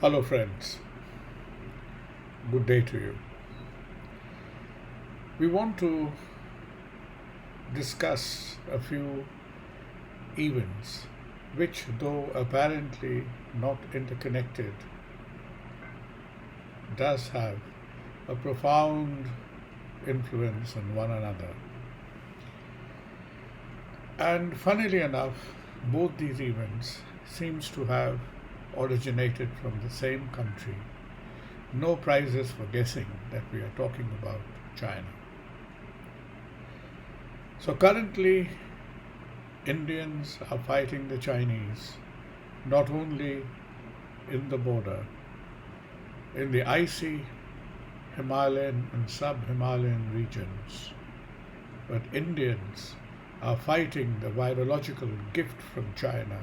Hello, friends. Good day to you. We want to discuss a few events which, though apparently not interconnected, does have a profound influence on one another. And funnily enough, both these events seems to have originated from the same country. No prizes for guessing that we are talking about China. So currently, Indians are fighting the Chinese not only in the border, in the icy Himalayan and sub-Himalayan regions, but Indians are fighting the virological gift from China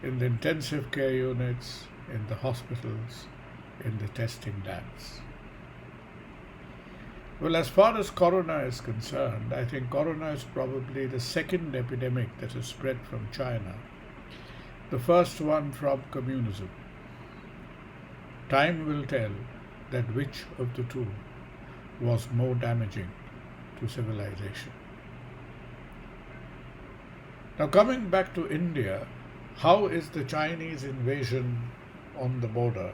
in the intensive care units, in the hospitals, in the testing labs. Well, as far as corona is concerned, I think corona is probably the second epidemic that has spread from China, the first one from communism. Time will tell that which of the two was more damaging to civilization. Now, coming back to India, how is the Chinese invasion on the border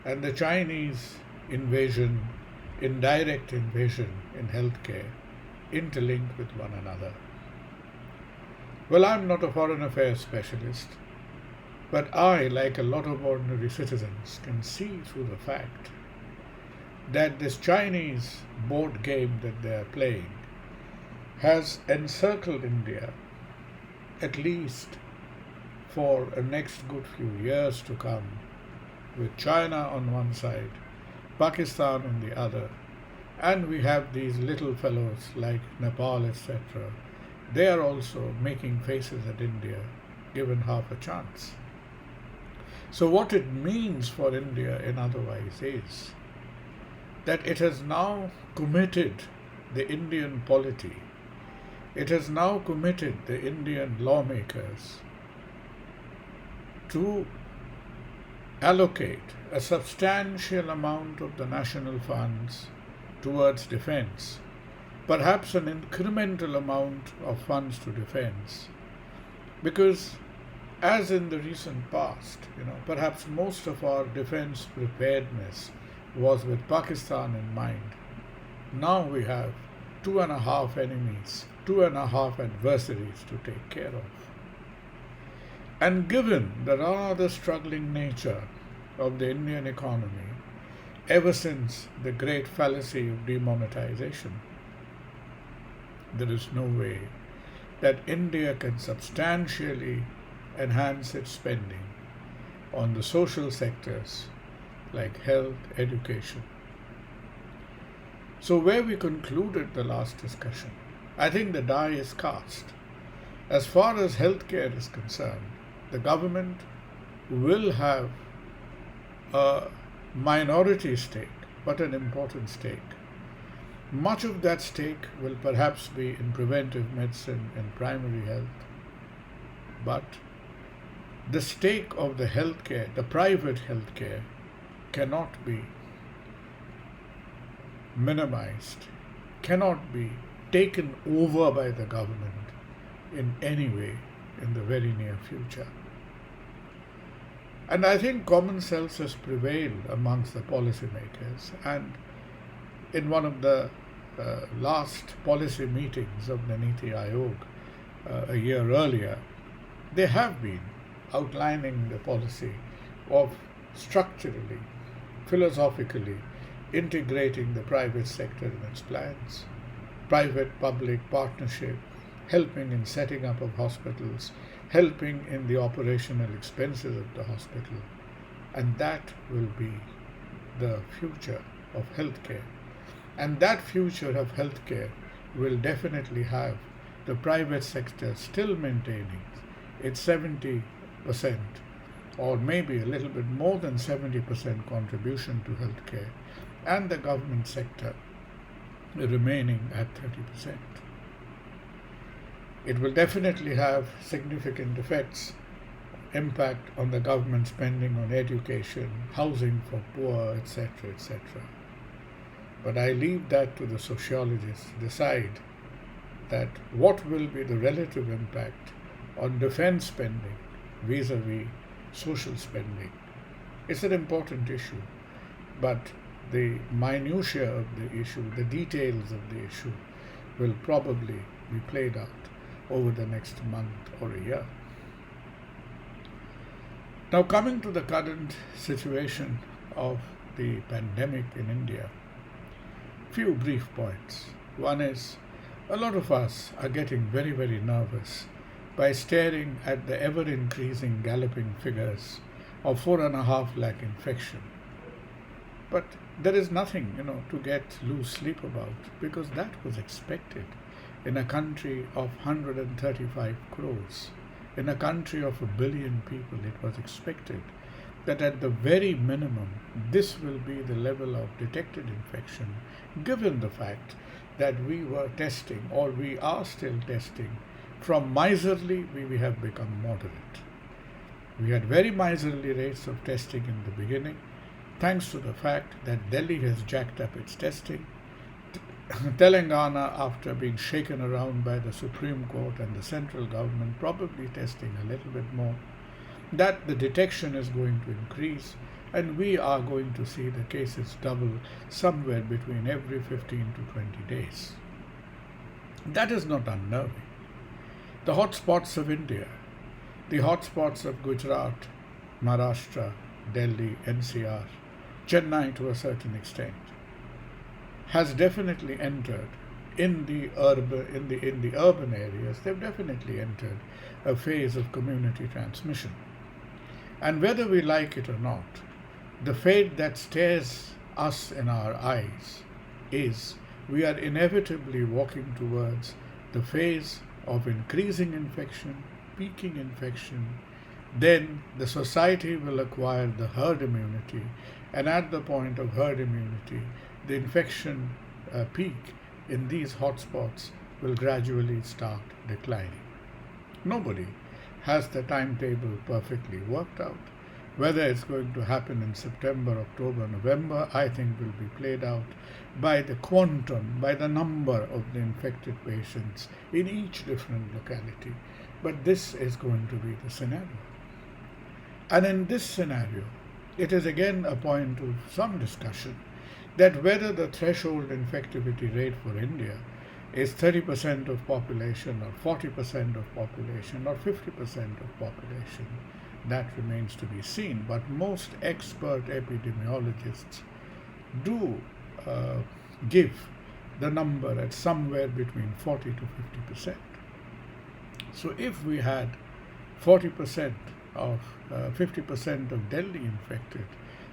and the Chinese invasion, indirect invasion in healthcare, interlinked with one another? Well, I'm not a foreign affairs specialist, but I, like a lot of ordinary citizens, can see through the fact that this Chinese board game that they are playing has encircled India, at least for a next good few years to come, with China on one side, Pakistan on the other, and we have these little fellows like Nepal, etc. They are also making faces at India, given half a chance. So what it means for India in otherwise is that it has now committed the Indian polity, it has now committed the Indian lawmakers to allocate a substantial amount of the national funds towards defense, perhaps an incremental amount of funds to defense, because as in the recent past, perhaps most of our defense preparedness was with Pakistan in mind. Now we have 2.5 enemies, 2.5 adversaries to take care of. And given the rather struggling nature of the Indian economy, ever since the great fallacy of demonetization, there is no way that India can substantially enhance its spending on the social sectors like health, education. So where we concluded the last discussion, I think the die is cast. As far as healthcare is concerned, the government will have a minority stake, but an important stake. Much of that stake will perhaps be in preventive medicine and primary health, but the stake of the healthcare, the private healthcare, cannot be minimized, cannot be taken over by the government in any way in the very near future. And I think common sense has prevailed amongst the policymakers. And in one of the last policy meetings of the Niti Aayog a year earlier, they have been outlining the policy of structurally, philosophically integrating the private sector in its plans, private-public partnership, helping in setting up of hospitals, helping in the operational expenses of the hospital. And that will be the future of healthcare. And that future of healthcare will definitely have the private sector still maintaining its 70% or maybe a little bit more than 70% contribution to healthcare, and the government sector remaining at 30%. It will definitely have significant effects impact on the government spending on education, housing for poor, etc., etc. But I leave that to the sociologists to decide that what will be the relative impact on defense spending vis-a-vis social spending. It's an important issue, but the minutiae of the issue, the details of the issue, will probably be played out over the next month or a year. Now, coming to the current situation of the pandemic in India, few brief points. One is, a lot of us are getting very, very nervous by staring at the ever-increasing galloping figures of 4.5 lakh infection. But there is nothing, to lose sleep about, because that was expected in a country of 135 crores. In a country of 1 billion people, it was expected that at the very minimum, this will be the level of detected infection, given the fact that we were testing, or we are still testing. From miserly, we have become moderate. We had very miserly rates of testing in the beginning, thanks to the fact that Delhi has jacked up its testing. Telangana, after being shaken around by the Supreme Court and the central government, probably testing a little bit more, that the detection is going to increase, and we are going to see the cases double somewhere between every 15 to 20 days. That is not unnerving. The hotspots of India, the hotspots of Gujarat, Maharashtra, Delhi, NCR, Chennai to a certain extent, has definitely entered in the urban areas. They've definitely entered a phase of community transmission. And whether we like it or not, the fate that stares us in our eyes is we are inevitably walking towards the phase of increasing infection, peaking infection. Then the society will acquire the herd immunity, and at the point of herd immunity, the infection peak in these hotspots will gradually start declining. Nobody has the timetable perfectly worked out. Whether it's going to happen in September, October, November, I think will be played out by the quantum, by the number of the infected patients in each different locality. But this is going to be the scenario. And in this scenario, it is again a point of some discussion that whether the threshold infectivity rate for India is 30% of population or 40% of population or 50% of population, that remains to be seen. But most expert epidemiologists do give the number at somewhere between 40 to 50%. So if we had 40% of 50% of Delhi infected,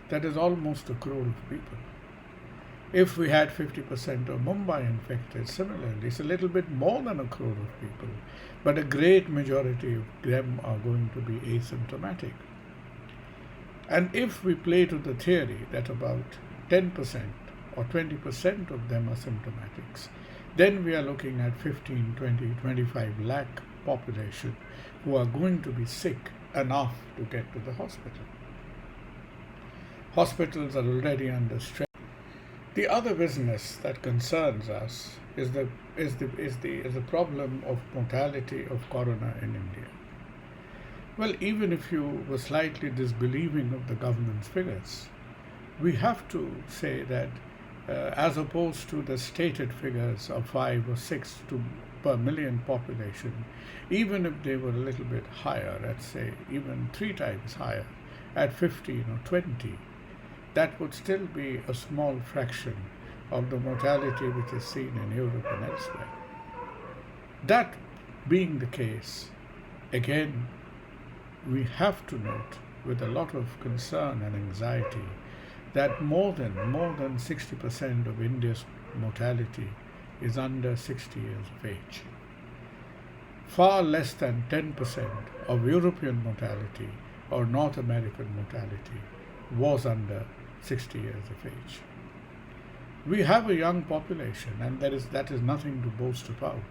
that is almost 1 crore of people. If we had 50% of Mumbai infected, similarly, it's a little bit more than 1 crore of people, but a great majority of them are going to be asymptomatic. And if we play to the theory that about 10% or 20% of them are symptomatics, then we are looking at 15, 20, 25 lakh population who are going to be sick enough to get to the hospital. Hospitals are already under stress. The other business that concerns us is the problem of mortality of corona in India. Well, even if you were slightly disbelieving of the government's figures, we have to say that as opposed to the stated figures of 5 or 6 per million population, even if they were a little bit higher, let's say even 3 times higher, at 15 or 20, that would still be a small fraction of the mortality which is seen in Europe and elsewhere. That being the case, again, we have to note with a lot of concern and anxiety that more than 60% of India's mortality is under 60 years of age. Far less than 10% of European mortality or North American mortality was under 60 years of age. We have a young population, and that is nothing to boast about.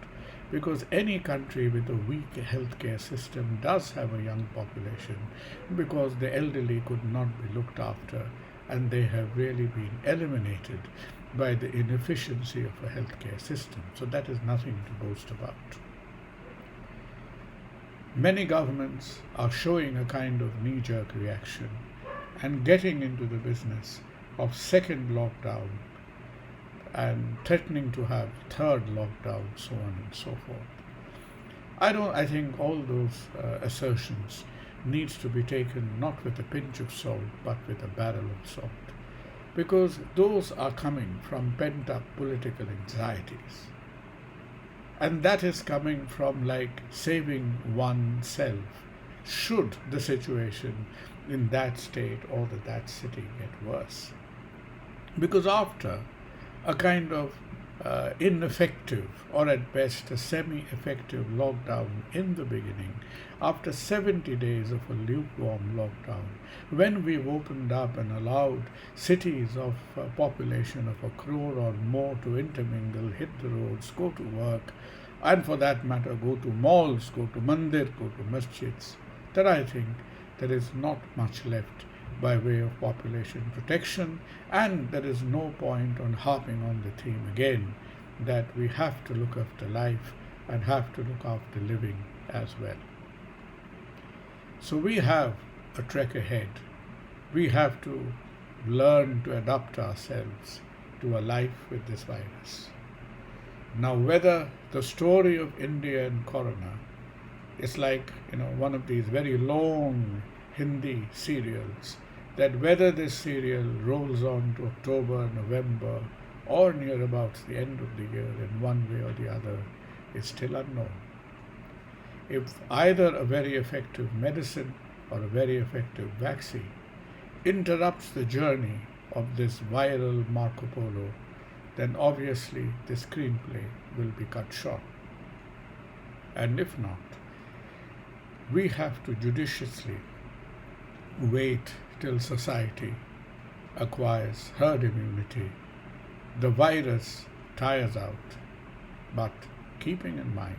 because any country with a weak healthcare system does have a young population, because the elderly could not be looked after, and they have really been eliminated by the inefficiency of a healthcare system. So that is nothing to boast about. Many governments are showing a kind of knee-jerk reaction and getting into the business of second lockdown and threatening to have third lockdown, so on and so forth. I think all those assertions needs to be taken not with a pinch of salt but with a barrel of salt, because those are coming from pent-up political anxieties. And that is coming from like saving oneself should the situation in that state or that city get worse. Because after a kind of ineffective or at best a semi-effective lockdown in the beginning, after 70 days of a lukewarm lockdown, when we've opened up and allowed cities of a population of 1 crore or more to intermingle, hit the roads, go to work, and for that matter go to malls, go to mandir, go to masjids, then I think there is not much left by way of population protection, and there is no point on harping on the theme again that we have to look after life and have to look after living as well. So we have a trek ahead. We have to learn to adapt ourselves to a life with this virus. Now, whether the story of India and Corona is like, one of these very long Hindi serials, that whether this serial rolls on to October, November, or near about the end of the year in one way or the other is still unknown. If either a very effective medicine or a very effective vaccine interrupts the journey of this viral Marco Polo, then obviously the screenplay will be cut short. And if not, we have to judiciously wait till society acquires herd immunity, the virus tires out, but keeping in mind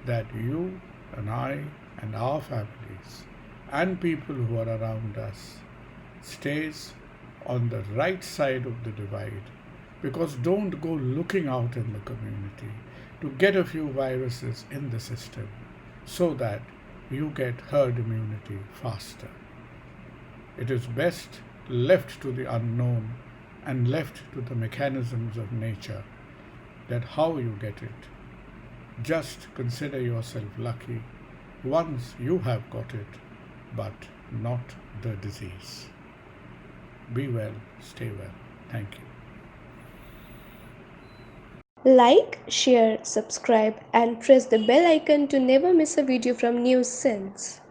that you and I and our families and people who are around us stays on the right side of the divide, because don't go looking out in the community to get a few viruses in the system so that you get herd immunity faster. It is best left to the unknown and left to the mechanisms of nature that how you get it. Just consider yourself lucky once you have got it, but not the disease. Be well, stay well. Thank you. Like, share, subscribe, and press the bell icon to never miss a video from News Sense.